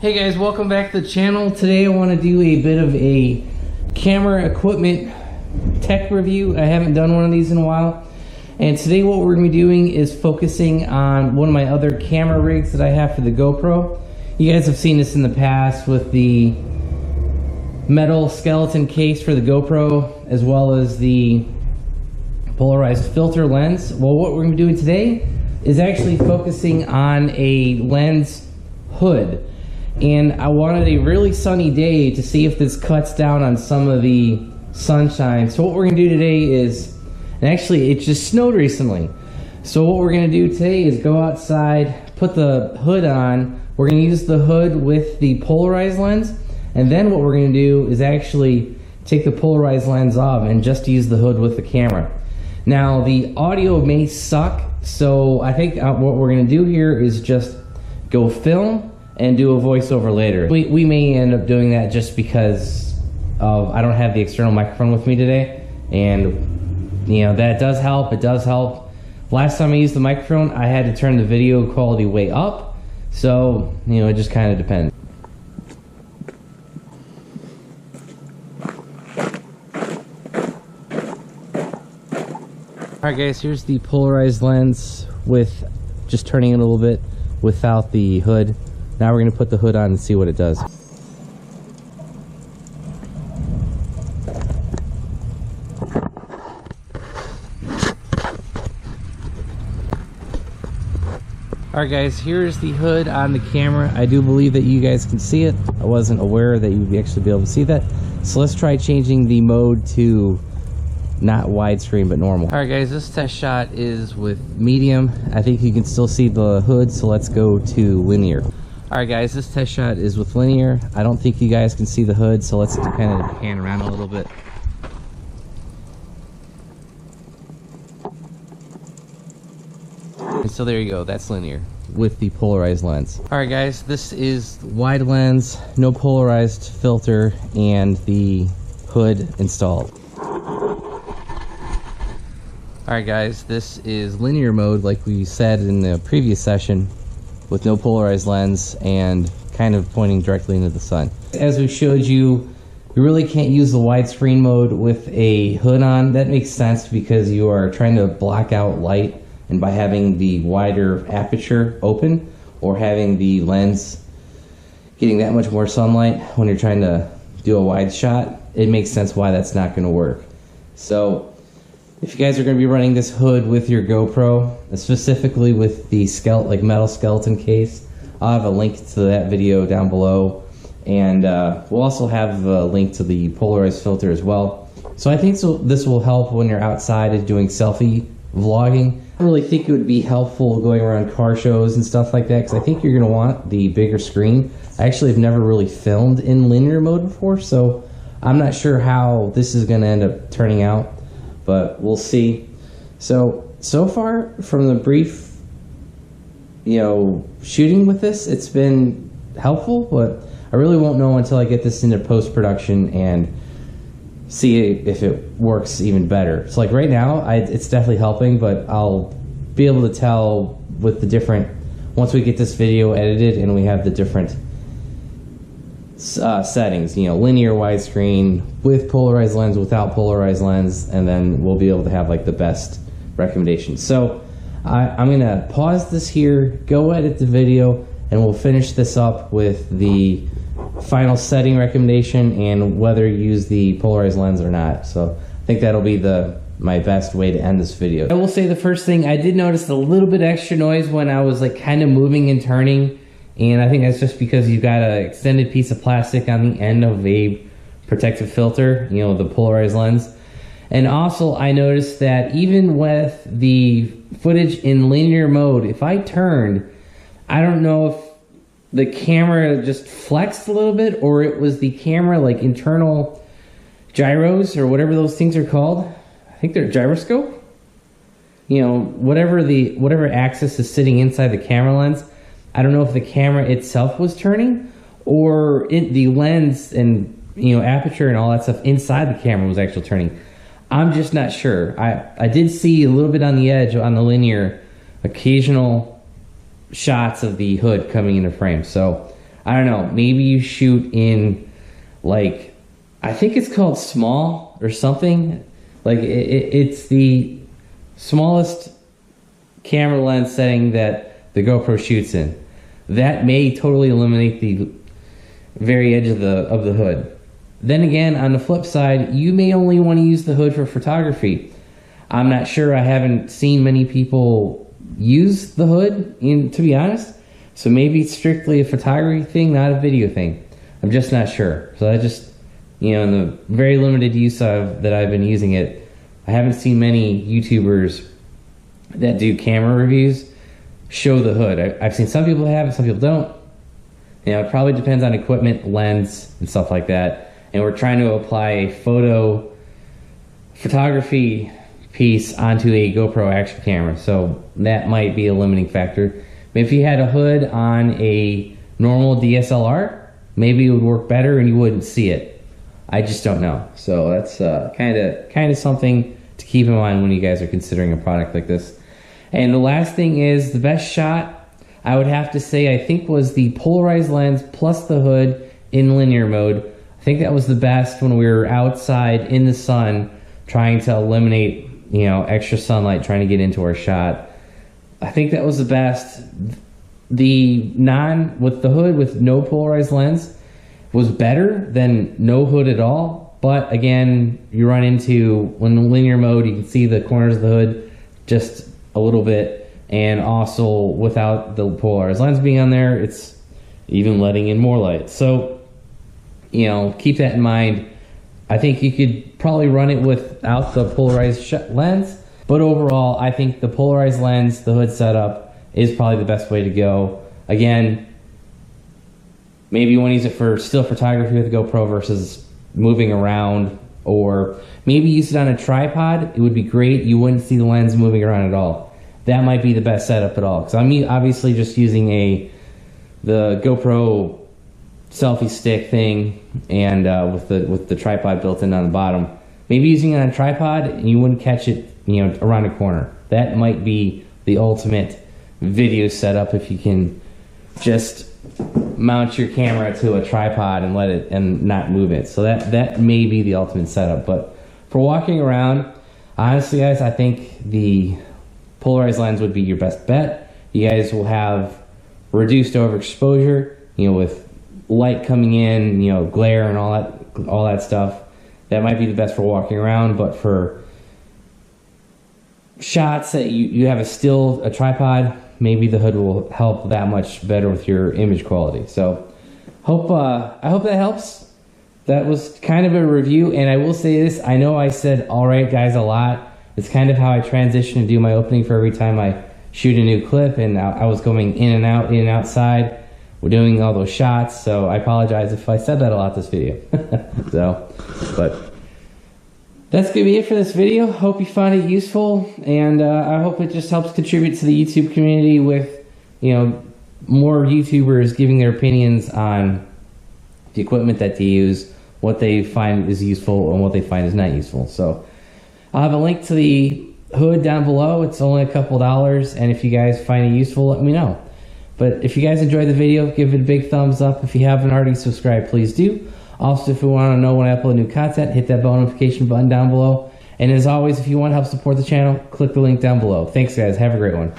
Hey guys, welcome back to the channel. Today I want to do a bit of a camera equipment tech review. I haven't done one of these in a while. And today what we're going to be doing is focusing on one of my other camera rigs that I have for the GoPro. You guys have seen this in the past with the metal skeleton case for the GoPro, as well as the polarized filter lens. Well, what we're going to be doing today is actually focusing on a lens hood. And I wanted a really sunny day to see if this cuts down on some of the sunshine. So what we're going to do today is, and actually it just snowed recently, so what we're going to do today is go outside, put the hood on. We're going to use the hood with the polarized lens, and then what we're going to do is actually take the polarized lens off and just use the hood with the camera. Now the audio may suck, so I think what we're going to do here is just go film and do a voiceover later. We may end up doing that just because I don't have the external microphone with me today, and you know that does help. It does help. Last time I used the microphone, I had to turn the video quality way up, so you know it just kind of depends. Alright guys, here's the polarized lens with just turning it a little bit without the hood. Now we're going to put the hood on and see what it does. Alright guys, here's the hood on the camera. I do believe that you guys can see it. I wasn't aware that you would actually be able to see that. So let's try changing the mode to not widescreen but normal. Alright guys, this test shot is with medium. I think you can still see the hood, so let's go to linear. Alright guys, this test shot is with linear. I don't think you guys can see the hood, so let's kind of pan around a little bit. And so there you go, that's linear with the polarized lens. Alright guys, this is wide lens, no polarized filter, and the hood installed. Alright guys, this is linear mode like we said in the previous session, with no polarized lens and kind of pointing directly into the sun. As we showed you, you really can't use the widescreen mode with a hood on. That makes sense because you are trying to block out light, and by having the wider aperture open or having the lens getting that much more sunlight when you're trying to do a wide shot, it makes sense why that's not going to work. So if you guys are going to be running this hood with your GoPro, specifically with the metal skeleton case, I'll have a link to that video down below, and we'll also have a link to the polarized filter as well. So I think this will help when you're outside and doing selfie vlogging. I really think it would be helpful going around car shows and stuff like that, because I think you're going to want the bigger screen. I actually have never really filmed in linear mode before, so I'm not sure how this is going to end up turning out, but we'll see. So far from the brief, shooting with this, it's been helpful, but I really won't know until I get this into post-production and see if it works even better. So like right now, it's definitely helping, but I'll be able to tell with the different, once we get this video edited and we have the different settings, linear, widescreen, with polarized lens, without polarized lens, and then we'll be able to have like the best recommendations. So I'm gonna pause this here, go edit the video, and we'll finish this up with the final setting recommendation and whether you use the polarized lens or not. So I think that'll be my best way to end this video. I will say the first thing, I did notice a little bit extra noise when I was like kind of moving and turning. And I think that's just because you've got an extended piece of plastic on the end of a protective filter, the polarized lens. And also I noticed that even with the footage in linear mode, if I turned, I don't know if the camera just flexed a little bit or it was the camera like internal gyros or whatever those things are called. I think they're gyroscope. Whatever axis is sitting inside the camera lens. I don't know if the camera itself was turning or the lens and aperture and all that stuff inside the camera was actually turning. I'm just not sure. I did see a little bit on the edge on the linear occasional shots of the hood coming into frame. So I don't know, maybe you shoot in, like, I think it's called small or something. Like, it's the smallest camera lens setting that the GoPro shoots in. That may totally eliminate the very edge of the hood. Then again, on the flip side, you may only want to use the hood for photography. I'm not sure. I haven't seen many people use the hood, to be honest. So maybe it's strictly a photography thing, not a video thing. I'm just not sure. So I just, in the very limited use that I've been using it, I haven't seen many YouTubers that do camera reviews show the hood. I've seen some people have it, some people don't. It probably depends on equipment, lens, and stuff like that. And we're trying to apply a photography piece onto a GoPro action camera. So that might be a limiting factor. If you had a hood on a normal DSLR, maybe it would work better and you wouldn't see it. I just don't know. So that's kind of something to keep in mind when you guys are considering a product like this. And the last thing is, the best shot, I would have to say, I think was the polarized lens plus the hood in linear mode. I think that was the best when we were outside in the sun trying to eliminate, extra sunlight, trying to get into our shot. I think that was the best. With the hood with no polarized lens was better than no hood at all. But again, you run into, when in linear mode, you can see the corners of the hood just a little bit. And also without the polarized lens being on there, it's even letting in more light. So, keep that in mind. I think you could probably run it without the polarized lens. But overall, I think the polarized lens, the hood setup, is probably the best way to go. Again, maybe you want to use it for still photography with GoPro versus moving around, or maybe use it on a tripod. It would be great. You wouldn't see the lens moving around at all. That might be the best setup at all. Because I'm obviously just using the GoPro selfie stick thing, and with the tripod built in on the bottom. Maybe using it on a tripod and you wouldn't catch it, around a corner. That might be the ultimate video setup if you can just mount your camera to a tripod and let it and not move it. So that may be the ultimate setup. But for walking around, honestly, guys, I think the polarized lens would be your best bet. You guys will have reduced overexposure, with light coming in, glare and all that stuff. That might be the best for walking around. But for shots that you have a tripod, maybe the hood will help that much better with your image quality. So I hope that helps. That was kind of a review, and I will say this, I know I said alright guys a lot. It's kind of how I transition to do my opening for every time I shoot a new clip, and I was going in and outside. We're doing all those shots, so I apologize if I said that a lot this video. But that's going to be it for this video. Hope you found it useful, and I hope it just helps contribute to the YouTube community with, more YouTubers giving their opinions on the equipment that they use, what they find is useful and what they find is not useful. So I'll have a link to the hood down below. It's only a couple dollars, and if you guys find it useful, let me know. But if you guys enjoyed the video, give it a big thumbs up. If you haven't already subscribed, please do. Also, if you want to know when I upload new content, hit that bell notification button down below. And as always, if you want to help support the channel, click the link down below. Thanks, guys. Have a great one.